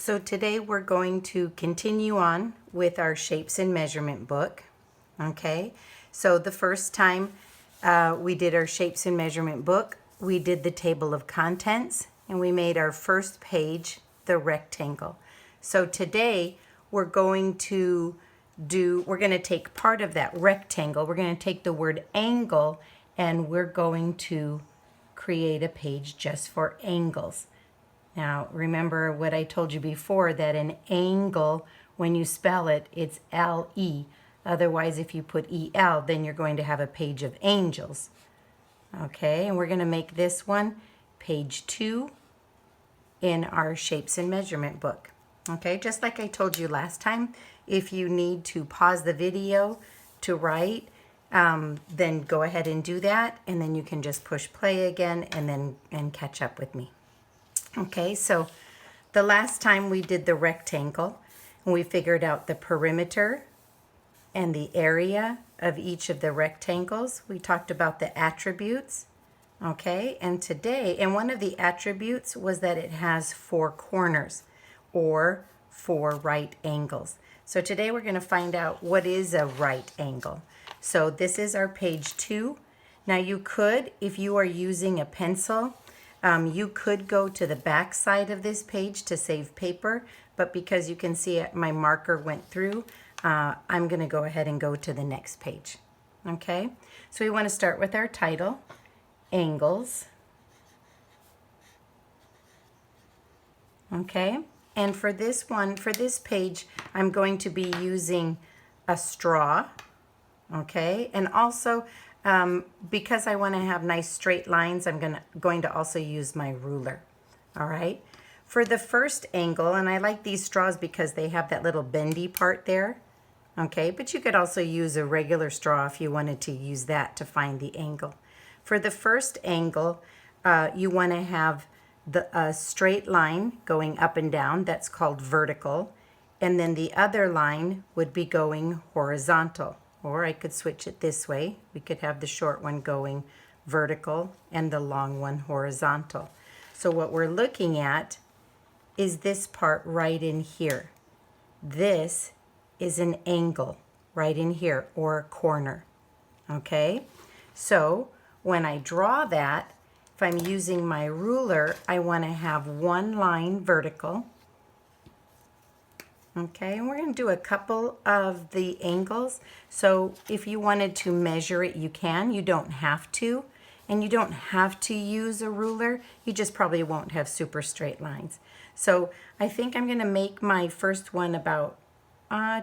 So today we're going to continue on with our shapes and measurement book. Okay, so the first time we did our shapes and measurement book, we did the table of contents and we made our first page the rectangle. So today we're going to take part of that rectangle. We're going to take the word angle and we're going to create a page just for angles. Now, remember what I told you before, that an angle, when you spell it, it's L-E. Otherwise, if you put E-L, then you're going to have a page of angels. Okay, and we're going to make this one page 2 in our shapes and measurement book. Okay, just like I told you last time, if you need to pause the video to write, then go ahead and do that, and then you can just push play again and catch up with me. Okay, so the last time we did the rectangle, and we figured out the perimeter and the area of each of the rectangles. We talked about the attributes, okay? And today, and one of the attributes was that it has 4 corners or 4 right angles. So today we're going to find out what is a right angle. So this is our page 2. Now you could, if you are using a pencil, you could go to the back side of this page to save paper, but because you can see my marker went through, I'm going to go ahead and go to the next page. Okay, so we want to start with our title, Angles. Okay, and for this page, I'm going to be using a straw. Okay, and also because I want to have nice straight lines, I'm going to also use my ruler. All right, for the first angle, and I like these straws because they have that little bendy part there. Okay, but you could also use a regular straw if you wanted to use that to find the angle. For the first angle, you want to have a straight line going up and down. That's called vertical. And then the other line would be going horizontal. Or I could switch it this way. We could have the short one going vertical and the long one horizontal. So what we're looking at is this part right in here. This is an angle right in here, or a corner. Okay? So when I draw that, if I'm using my ruler, I want to have one line vertical. Okay, and we're going to do a couple of the angles. So if you wanted to measure it, you can. You don't have to. And you don't have to use a ruler. You just probably won't have super straight lines. So I think I'm going to make my first one about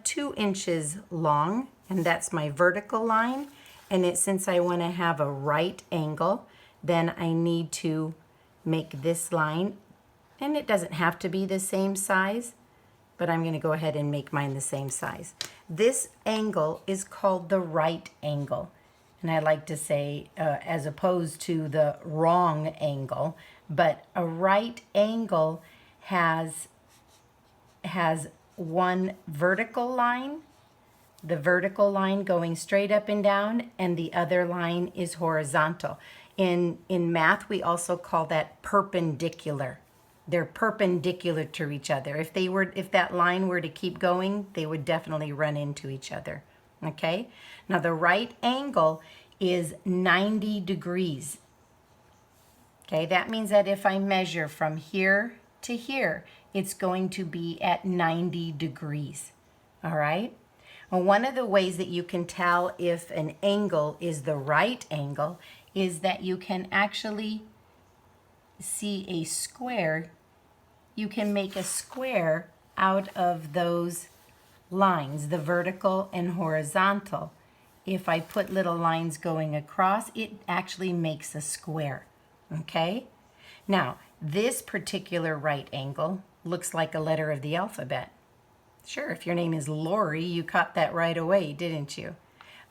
2 inches long, and that's my vertical line. And since I want to have a right angle, then I need to make this line, and it doesn't have to be the same size, but I'm going to go ahead and make mine the same size. This angle is called the right angle. And I like to say, as opposed to the wrong angle, but a right angle has one vertical line, the vertical line going straight up and down, and the other line is horizontal. In math, we also call that perpendicular. They're perpendicular to each other. If that line were to keep going, they would definitely run into each other. Okay? Now the right angle is 90 degrees. Okay, that means that if I measure from here to here, it's going to be at 90 degrees. All right? Well, one of the ways that you can tell if an angle is the right angle is that you can actually see a square. You can make a square out of those lines, the vertical and horizontal. If I put little lines going across, it actually makes a square. Okay? Now, this particular right angle looks like a letter of the alphabet. Sure, if your name is Lori, you caught that right away, didn't you?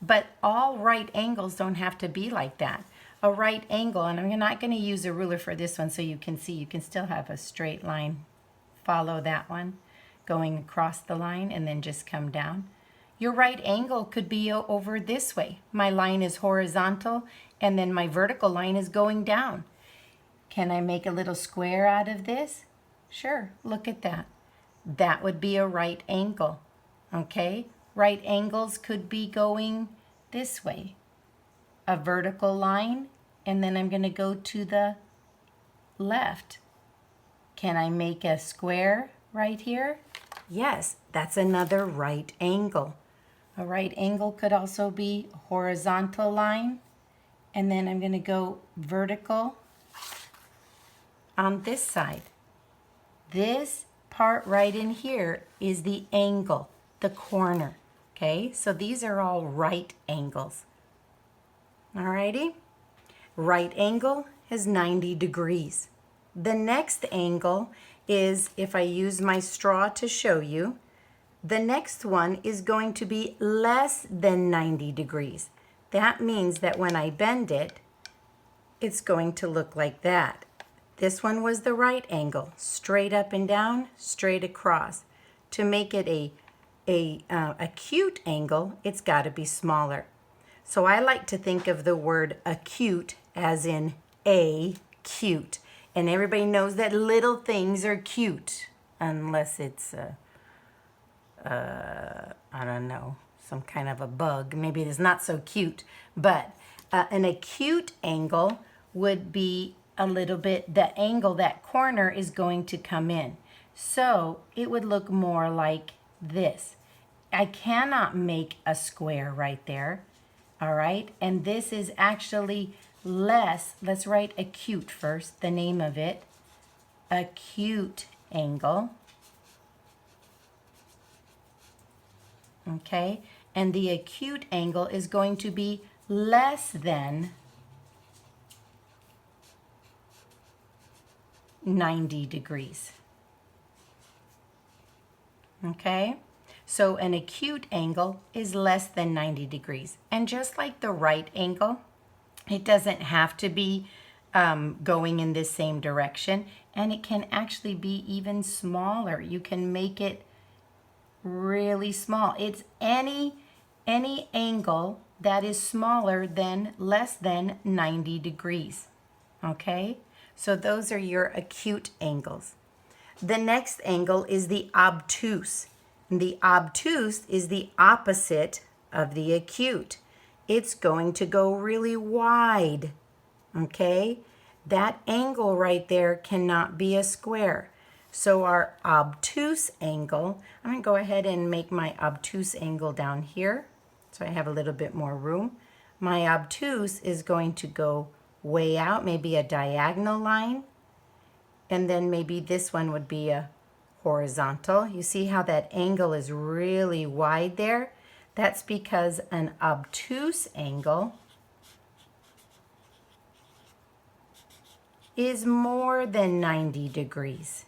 But all right angles don't have to be like that. A right angle, and I'm not going to use a ruler for this one so you can see, you can still have a straight line. Follow that one, going across the line and then just come down. Your right angle could be over this way. My line is horizontal and then my vertical line is going down. Can I make a little square out of this? Sure, look at that. that would be a right angle. Okay? Right angles could be going this way. A vertical line, and then I'm going to go to the left. Can I make a square right here? Yes, that's another right angle. A right angle could also be a horizontal line, and then I'm going to go vertical on this side. This part right in here is the angle, the corner. Okay, so these are all right angles. Alrighty? Right angle is 90 degrees. The next angle is, if I use my straw to show you, the next one is going to be less than 90 degrees. That means that when I bend it, it's going to look like that. This one was the right angle, straight up and down, straight across. To make it a acute angle, it's got to be smaller. So I like to think of the word acute as in cute. And everybody knows that little things are cute, unless it's, I don't know, some kind of a bug. Maybe it is not so cute. But an acute angle would be a little bit, the angle, that corner is going to come in. So it would look more like this. I cannot make a square right there. All right, and this is actually less. Let's write acute first, the name of it. Acute angle. Okay, and the acute angle is going to be less than 90 degrees. Okay? So an acute angle is less than 90 degrees. And just like the right angle, it doesn't have to be going in the same direction. And it can actually be even smaller. You can make it really small. It's any angle that is smaller than less than 90 degrees. Okay? So those are your acute angles. The next angle is the obtuse. The obtuse is the opposite of the acute. It's going to go really wide, okay? That angle right there cannot be a square. So our obtuse angle, I'm going to go ahead and make my obtuse angle down here so I have a little bit more room. My obtuse is going to go way out, maybe a diagonal line, and then maybe this one would be a horizontal. You see how that angle is really wide there? That's because an obtuse angle is more than 90 degrees.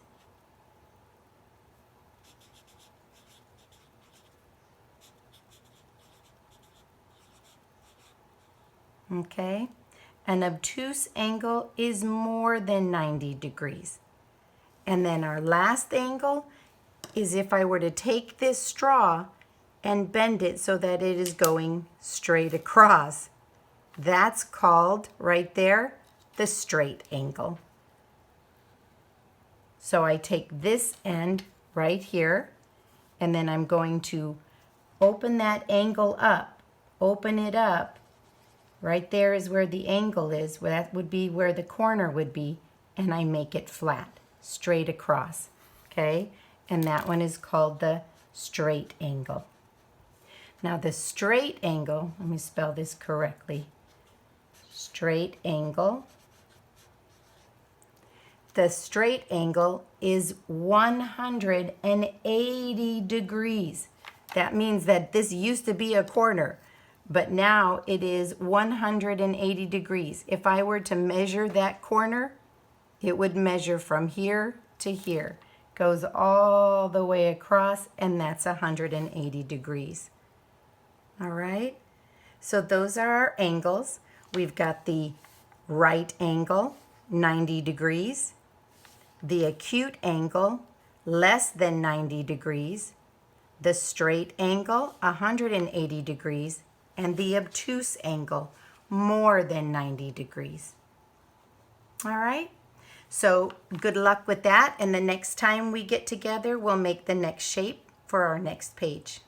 Okay? An obtuse angle is more than 90 degrees. And then our last angle is if I were to take this straw and bend it so that it is going straight across. That's called, right there, the straight angle. So I take this end right here, and then I'm going to open that angle up, open it up. Right there is where the angle is. That would be where the corner would be, and I make it flat, straight across, okay? And that one is called the straight angle. Now the straight angle, let me spell this correctly. Straight angle. The straight angle is 180 degrees. That means that this used to be a corner, but now it is 180 degrees. If I were to measure that corner, it would measure from here to here. Goes all the way across, and that's 180 degrees. All right? So those are our angles. We've got the right angle, 90 degrees. The acute angle, less than 90 degrees. The straight angle, 180 degrees. And the obtuse angle, more than 90 degrees. All right? So good luck with that, and the next time we get together, we'll make the next shape for our next page.